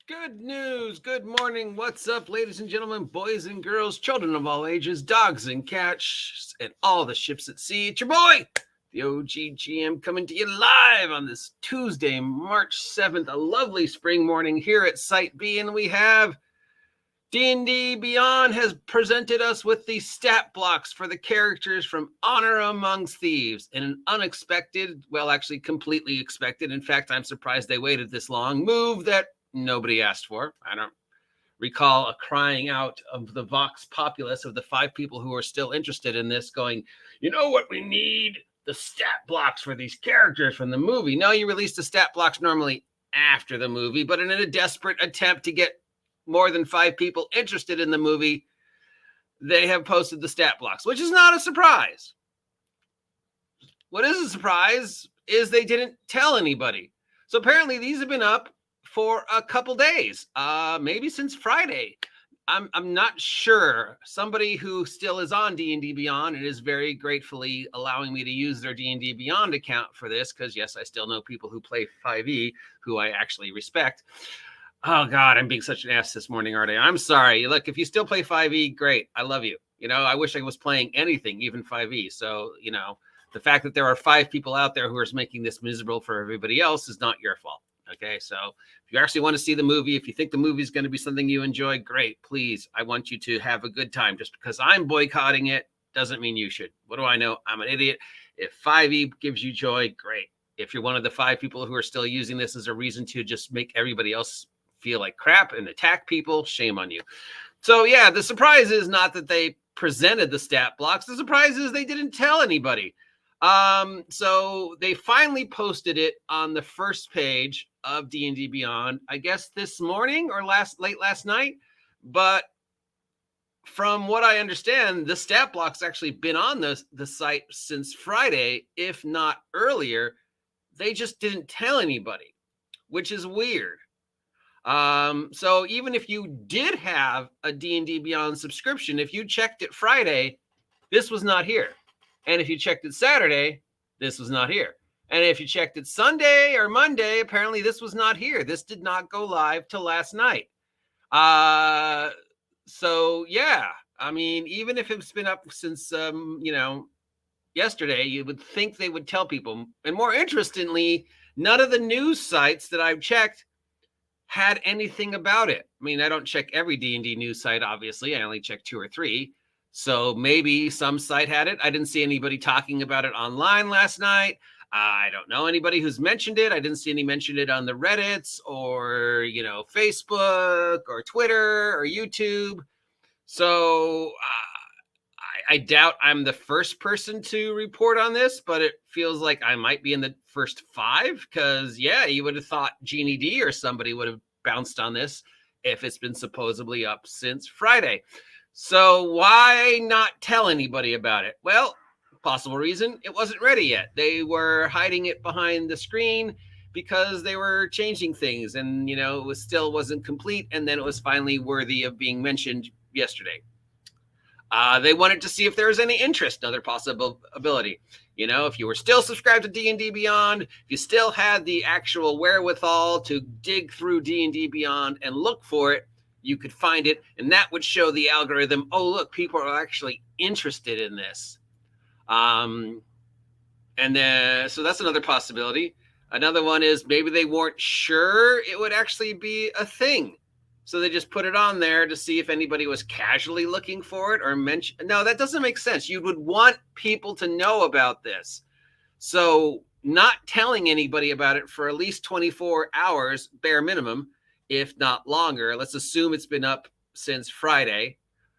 Good news. Good morning. What's up, ladies and gentlemen, boys and girls, children of all ages, dogs and cats, and all the ships at sea? It's your boy, the OGGM, coming to you live on this Tuesday, March 7th, a lovely spring morning here at Site B. And we have D&D Beyond has presented us with the stat blocks for the characters from Honor Amongst Thieves in an unexpected, well, actually completely expected. In fact, I'm surprised they waited this long move that nobody asked for. I don't recall a crying out of the Vox populace of the 5 people who are still interested in this going, you know what we need? The stat blocks for these characters from the movie. No, you release the stat blocks normally after the movie, but in a desperate attempt to get more than 5 people interested in the movie, they have posted the stat blocks, which is not a surprise. What is a surprise is they didn't tell anybody. So apparently these have been up for a couple days, maybe since Friday. I'm not sure. Somebody who still is on D&D Beyond and is very gratefully allowing me to use their D&D Beyond account for this, because yes, I still know people who play 5e who I actually respect. Oh, God, I'm being such an ass this morning, aren't I? I'm sorry. Look, if you still play 5e, great. I love you. You know, I wish I was playing anything, even 5e. So, you know, the fact that there are 5 people out there who are making this miserable for everybody else is not your fault. Okay, so if you actually want to see the movie, if you think the movie is going to be something you enjoy, great. Please, I want you to have a good time. Just because I'm boycotting it doesn't mean you should. What do I know? I'm an idiot. If 5e gives you joy, great. If you're one of the 5 people who are still using this as a reason to just make everybody else feel like crap and attack people, shame on you. So yeah, the surprise is not that they presented the stat blocks. The surprise is they didn't tell anybody. So they finally posted it on the first page of D&D Beyond, I guess this morning or late last night. But from what I understand, the stat block's actually been on the site since Friday, if not earlier. They just didn't tell anybody, which is weird. So even if you did have a D&D Beyond subscription, if you checked it Friday, this was not here. And if you checked it Saturday, this was not here. And if you checked it Sunday or Monday, apparently this was not here. This did not go live till last night. So yeah, I mean, even if it's been up since, yesterday, you would think they would tell people. And more interestingly, none of the news sites that I've checked had anything about it. I mean, I don't check every D&D news site, obviously. I only check 2 or 3. So maybe some site had it. I didn't see anybody talking about it online last night. I don't know anybody who's mentioned it. I didn't see any mention it on the Reddits or, Facebook or Twitter or YouTube. So I doubt I'm the first person to report on this, but it feels like I might be in the first 5 because, yeah, you would have thought Genie D or somebody would have bounced on this if it's been supposedly up since Friday. So why not tell anybody about it? Well, possible reason, it wasn't ready yet. They were hiding it behind the screen because they were changing things and, it still wasn't complete. And then it was finally worthy of being mentioned yesterday. They wanted to see if there was any interest, another possibility. If you were still subscribed to D&D Beyond, if you still had the actual wherewithal to dig through D&D Beyond and look for it, you could find it, and that would show the algorithm, oh, look, people are actually interested in this. So that's another possibility. Another one is maybe they weren't sure it would actually be a thing. So they just put it on there to see if anybody was casually looking for it or mention. No, that doesn't make sense. You would want people to know about this. So not telling anybody about it for at least 24 hours, bare minimum, if not longer. Let's assume it's been up since Friday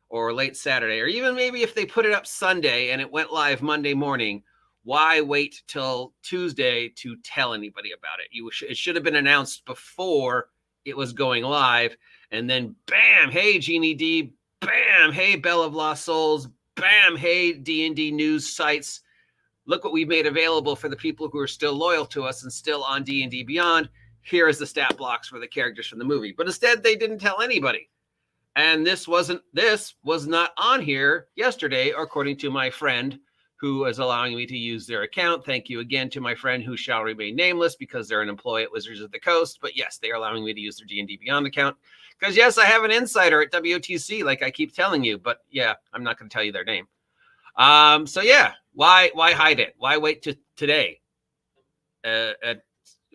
or late Saturday, or even maybe if they put it up Sunday and it went live Monday morning, why wait till Tuesday to tell anybody about it? It should have been announced before it was going live. And then bam, hey, Genie D, bam, hey, Bell of Lost Souls, bam, hey, D&D news sites. Look what we've made available for the people who are still loyal to us and still on D&D Beyond. Here is the stat blocks for the characters from the movie. But instead, they didn't tell anybody. And this was not on here yesterday, according to my friend who is allowing me to use their account. Thank you again to my friend who shall remain nameless because they're an employee at Wizards of the Coast. But yes, they are allowing me to use their D&D Beyond account. Because yes, I have an insider at WOTC, like I keep telling you. But yeah, I'm not going to tell you their name. So yeah, why hide it? Why wait to today? At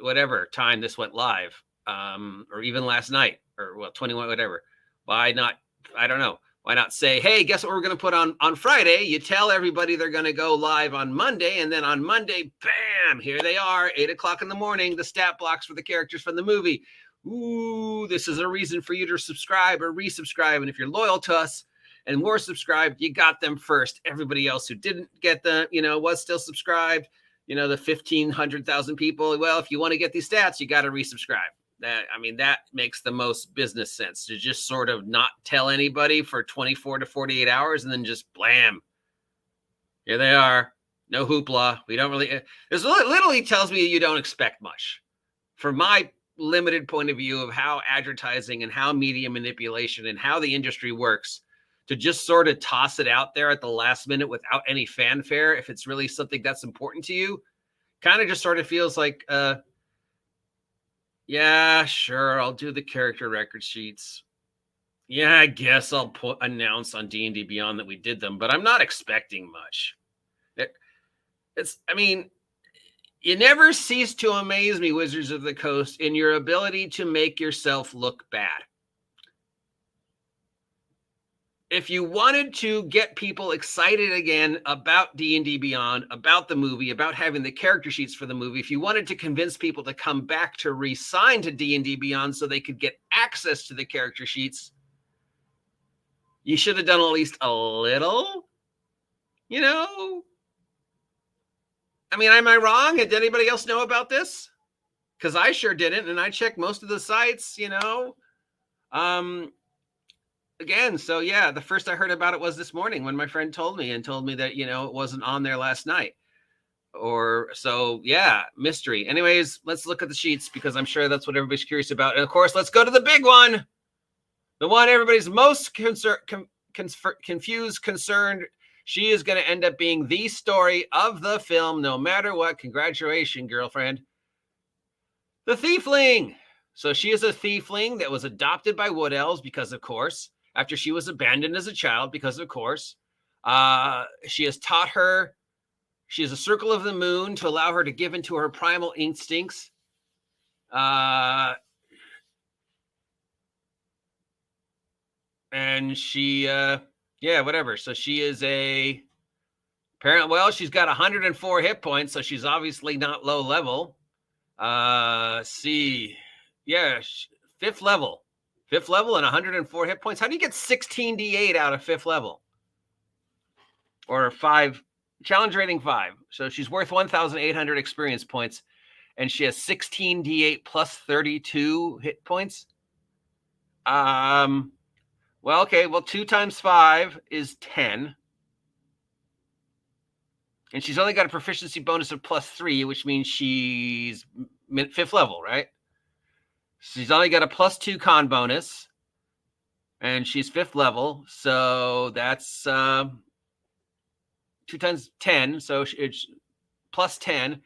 whatever time this went live, or even last night, or 21, whatever. Why not? I don't know. Why not say, hey, guess what we're going to put on Friday? You tell everybody they're going to go live on Monday, and then on Monday, bam, here they are, 8 o'clock in the morning, the stat blocks for the characters from the movie. Ooh, this is a reason for you to subscribe or resubscribe. And if you're loyal to us and were subscribed, you got them first. Everybody else who didn't get them, was still subscribed, the 1,500,000 people. Well, if you want to get these stats, you got to resubscribe. That makes the most business sense, to just sort of not tell anybody for 24 to 48 hours and then just blam. Here they are. No hoopla. We don't really, this literally tells me you don't expect much. From my limited point of view of how advertising and how media manipulation and how the industry works, to just sort of toss it out there at the last minute without any fanfare, if it's really something that's important to you, kind of just sort of feels like, yeah, sure, I'll do the character record sheets. Yeah, I guess I'll announce on D&D Beyond that we did them, but I'm not expecting much. You never cease to amaze me, Wizards of the Coast, in your ability to make yourself look bad. If you wanted to get people excited again about D&D Beyond, about the movie, about having the character sheets for the movie, if you wanted to convince people to come back to re-sign to D&D Beyond so they could get access to the character sheets, you should have done at least a little, Am I wrong? Did anybody else know about this? Because I sure didn't, and I checked most of the sites, Again, so yeah, the first I heard about it was this morning when my friend told me that, it wasn't on there last night. Mystery. Anyways, let's look at the sheets because I'm sure that's what everybody's curious about. And of course, let's go to the big one. The one everybody's most confused, concerned. She is going to end up being the story of the film, no matter what. Congratulations, girlfriend. The Thiefling. So she is a Thiefling that was adopted by Wood Elves because, of course, after she was abandoned as a child, because of course, she has taught her, she is a circle of the moon to allow her to give into her primal instincts. And she, whatever. So she is she's got 104 hit points, so she's obviously not low level. Fifth level and 104 hit points. How do you get 16d8 out of fifth level? Or 5, challenge rating 5. So she's worth 1,800 experience points, and she has 16d8 plus 32 hit points. 2 times 5 is 10. And she's only got a proficiency bonus of +3, which means she's fifth level, right? She's only got a +2 con bonus, and she's fifth level. So that's 2 times 10. So it's +10,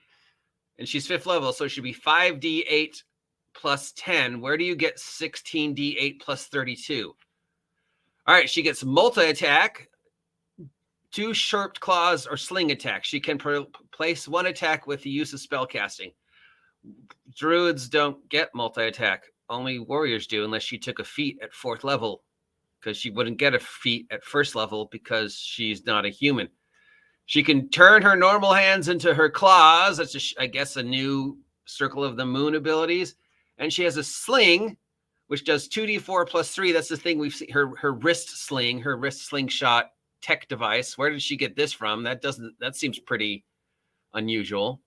and she's fifth level. So it should be 5d8 plus 10. Where do you get 16d8 plus 32? All right, she gets multi-attack, 2 sharp claws or sling attacks. She can place 1 attack with the use of spellcasting. Druids don't get multi-attack. Only warriors do, unless she took a feat at 4th level, because she wouldn't get a feat at 1st level because she's not a human. She can turn her normal hands into her claws. That's, I guess, a new Circle of the Moon abilities. And she has a sling, which does 2d4 plus 3. That's the thing we've seen. Her wrist slingshot tech device. Where did she get this from? That seems pretty unusual.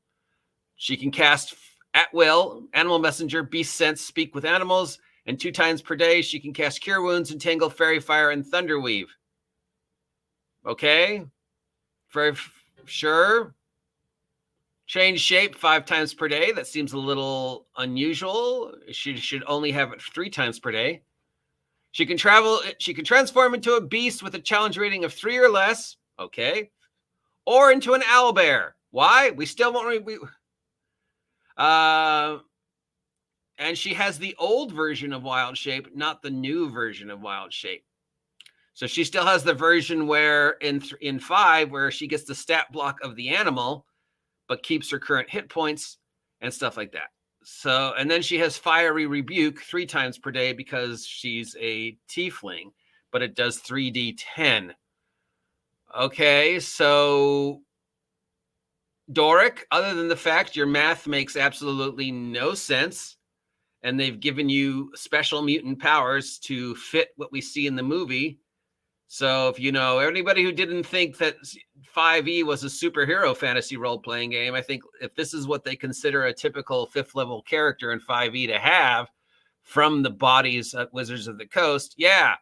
She can cast at will, Animal Messenger, Beast Sense, Speak with Animals, and 2 times per day she can cast Cure Wounds, Entangle, Fairy Fire, and Thunderweave. Okay, for sure. Change shape 5 times per day. That seems a little unusual. She should only have it 3 times per day. She can transform into a beast with a challenge rating of 3 or less. Okay. or into an owlbear. Why? We still won't. And she has the old version of Wild Shape, not the new version of Wild Shape. So she still has the version where in 5, where she gets the stat block of the animal, but keeps her current hit points and stuff like that. So, and then she has Fiery Rebuke 3 times per day because she's a tiefling, but it does 3d10. Okay, so Doric, other than the fact your math makes absolutely no sense, and they've given you special mutant powers to fit what we see in the movie. So if you know anybody who didn't think that 5e was a superhero fantasy role-playing game, I think if this is what they consider a typical 5th level character in 5e to have from the bodies of Wizards of the Coast, yeah,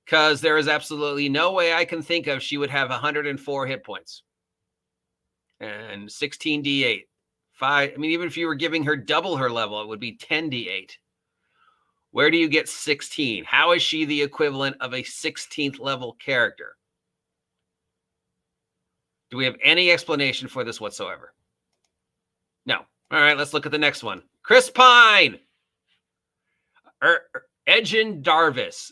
because there is absolutely no way I can think of she would have 104 hit points and 16d8. 5. I mean, even if you were giving her double her level, it would be 10d8. Where do you get 16? How is she the equivalent of a 16th level character? Do we have any explanation for this whatsoever? No. All right, let's look at the next one. Chris Pine. Edgin Darvis.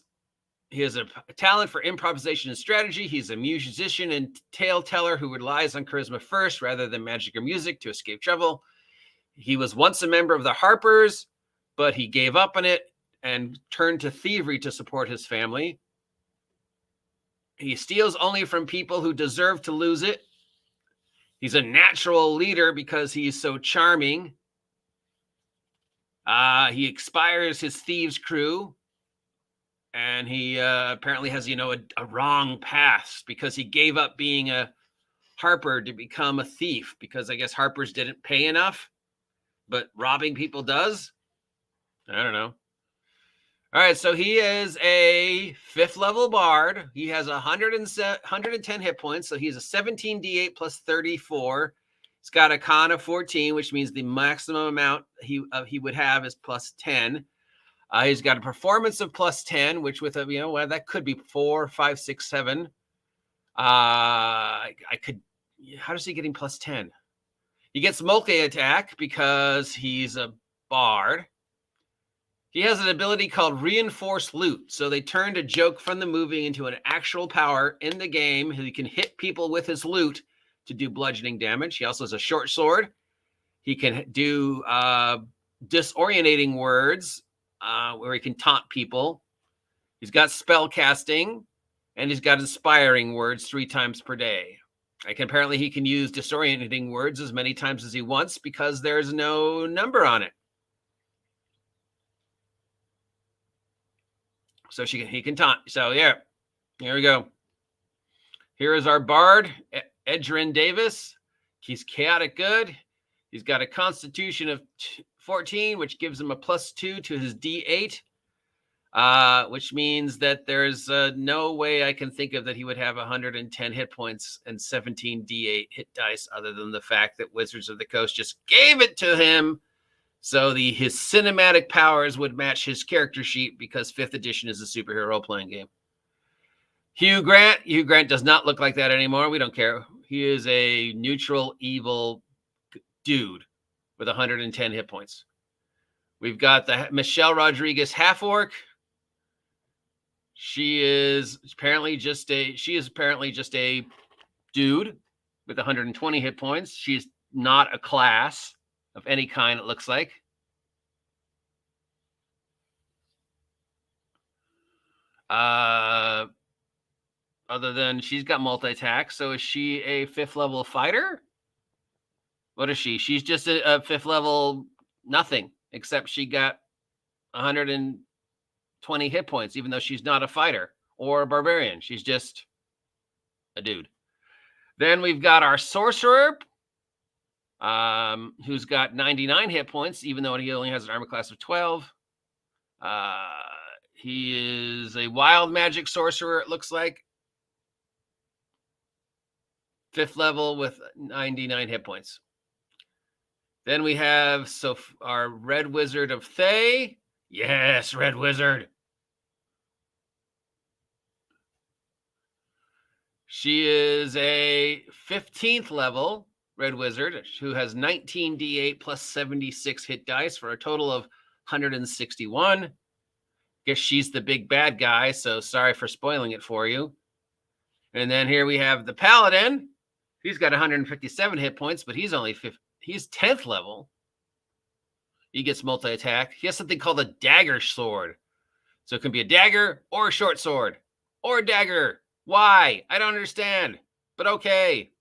He has a talent for improvisation and strategy. He's a musician and tale teller who relies on charisma first rather than magic or music to escape trouble. He was once a member of the Harpers, but he gave up on it and turned to thievery to support his family. He steals only from people who deserve to lose it. He's a natural leader because he's so charming. He expires his thieves crew. And he apparently has, a wrong past because he gave up being a Harper to become a thief because I guess Harpers didn't pay enough, but robbing people does. I don't know. All right, so he is a 5th level bard. He has 110 hit points, so he's a 17d8 plus 34. He's got a con of 14, which means the maximum amount he would have is plus 10. He's got a performance of plus 10, which with that could be 4, 5, 6, 7. How does he get him plus 10? He gets multi-attack because he's a bard. He has an ability called Reinforced Loot. So they turned a joke from the movie into an actual power in the game. He can hit people with his loot to do bludgeoning damage. He also has a short sword. He can do disorientating words where he can taunt people. He's got spell casting, and he's got inspiring words 3 times per day. Apparently he can use disorientating words as many times as he wants because there's no number on it. So he can taunt. So yeah, here we go. Here is our bard, Edrin Davis. He's chaotic good. He's got a constitution of 14, which gives him a +2 to his D8, which means that there's no way I can think of that he would have 110 hit points and 17 D8 hit dice other than the fact that Wizards of the Coast just gave it to him. So his cinematic powers would match his character sheet because 5th edition is a superhero role-playing game. Hugh Grant. Hugh Grant does not look like that anymore. We don't care. He is a neutral, evil dude with 110 hit points. We've got the Michelle Rodriguez half-orc. She is apparently just a dude with 120 hit points. She's not a class of any kind, it looks like. Other than she's got multi-attack, so is she a 5th level fighter? What is she? She's just a 5th level nothing, except she got 120 hit points, even though she's not a fighter or a barbarian. She's just a dude. Then we've got our sorcerer, who's got 99 hit points, even though he only has an armor class of 12. He is a wild magic sorcerer, it looks like. 5th level with 99 hit points. Then we have our Red Wizard of Thay. Yes, Red Wizard. She is a 15th level red wizard who has 19 d8 plus 76 hit dice for a total of 161. Guess she's the big bad guy, so sorry for spoiling it for you. And then here we have the paladin. He's got 157 hit points, but he's 10th level. He gets multi-attack. He has something called a dagger sword. So it can be a dagger or a short sword or a dagger. Why? I don't understand, but okay.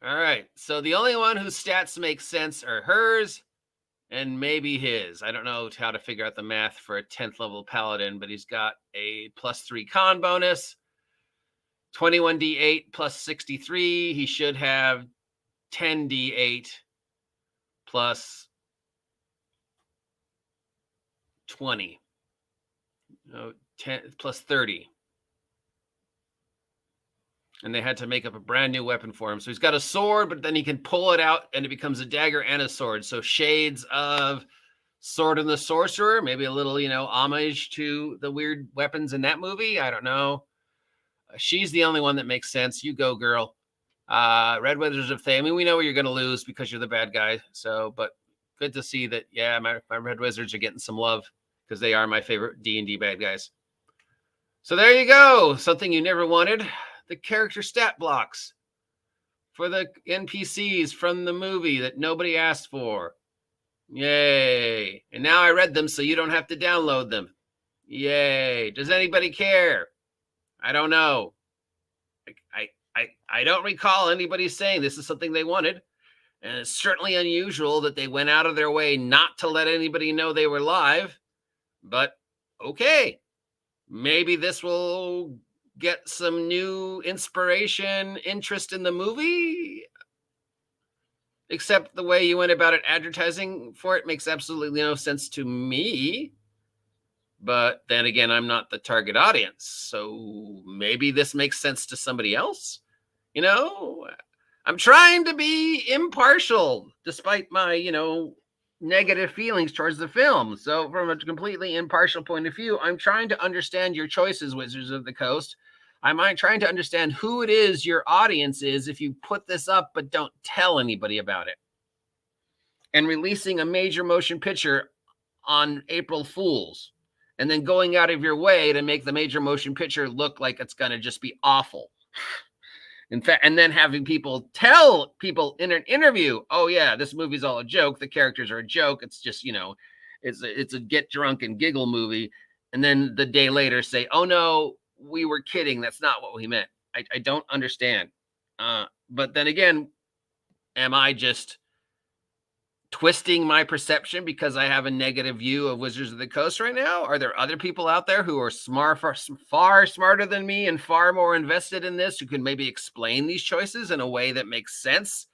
All right, so the only one whose stats make sense are hers and maybe his. I don't know how to figure out the math for a 10th level paladin, but he's got a +3 con bonus, 21 d8 plus 63. He should have 10 d8 plus 20. No, 10 plus 30. And they had to make up a brand new weapon for him. So he's got a sword, but then he can pull it out and it becomes a dagger and a sword. So shades of Sword and the Sorcerer, maybe a little, homage to the weird weapons in that movie. I don't know. She's the only one that makes sense. You go, girl. Red Wizards of Thay. I mean, we know you're going to lose because you're the bad guy. So, but good to see that, yeah, my Red Wizards are getting some love because they are my favorite D&D bad guys. So there you go. Something you never wanted. The character stat blocks for the NPCs from the movie that nobody asked for. Yay. And now I read them so you don't have to download them. Yay. Does anybody care? I don't know. I don't recall anybody saying this is something they wanted. And it's certainly unusual that they went out of their way not to let anybody know they were live. But okay. Maybe this will get some new inspiration, interest in the movie. Except the way you went about it advertising for it makes absolutely no sense to me. But then again, I'm not the target audience. So maybe this makes sense to somebody else. I'm trying to be impartial despite my, negative feelings towards the film. So from a completely impartial point of view, I'm trying to understand your choices, Wizards of the Coast. I'm trying to understand who it is your audience is if you put this up but don't tell anybody about it. And releasing a major motion picture on April Fools and then going out of your way to make the major motion picture look like it's going to just be awful. In fact, and then having people tell people in an interview, oh yeah, this movie's all a joke. The characters are a joke. It's just, it's a get drunk and giggle movie. And then the day later say, oh no, we were kidding. That's not what we meant. I don't understand. But then again, am I just twisting my perception because I have a negative view of Wizards of the Coast right now? Are there other people out there who are far smarter than me and far more invested in this, who can maybe explain these choices in a way that makes sense,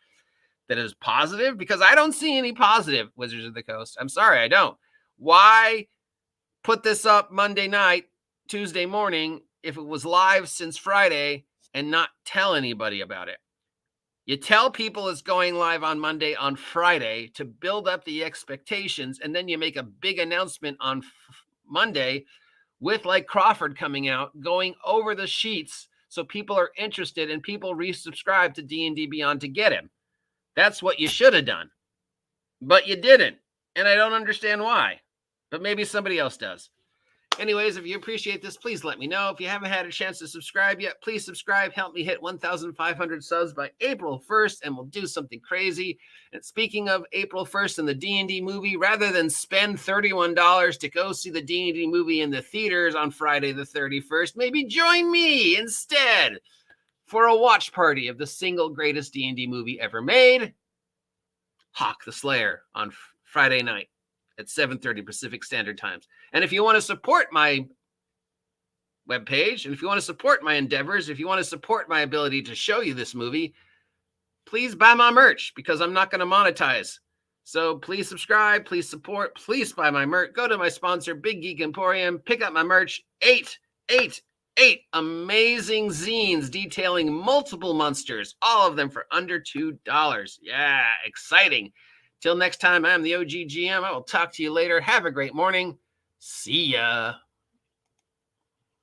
that is positive? Because I don't see any positive Wizards of the Coast. I'm sorry, I don't. Why put this up Monday night, Tuesday morning, if it was live since Friday, and not tell anybody about it? You tell people it's going live on Monday, on Friday, to build up the expectations, and then you make a big announcement on Monday with, like, Crawford coming out, going over the sheets so people are interested and people resubscribe to D&D Beyond to get him. That's what you should have done. But you didn't, and I don't understand why. But maybe somebody else does. Anyways, if you appreciate this, please let me know. If you haven't had a chance to subscribe yet, please subscribe. Help me hit 1,500 subs by April 1st, and we'll do something crazy. And speaking of April 1st and the D&D movie, rather than spend $31 to go see the D&D movie in the theaters on Friday the 31st, maybe join me instead for a watch party of the single greatest D&D movie ever made, Hawk the Slayer, on Friday night at 7:30 Pacific Standard Times. And if you want to support my webpage, and if you want to support my endeavors, if you want to support my ability to show you this movie, please buy my merch, because I'm not going to monetize. So please subscribe, please support, please buy my merch. Go to my sponsor, Big Geek Emporium, pick up my merch. Eight amazing zines detailing multiple monsters, all of them for under $2. Yeah, exciting. Till next time, I'm the OG GM. I will talk to you later. Have a great morning. See ya.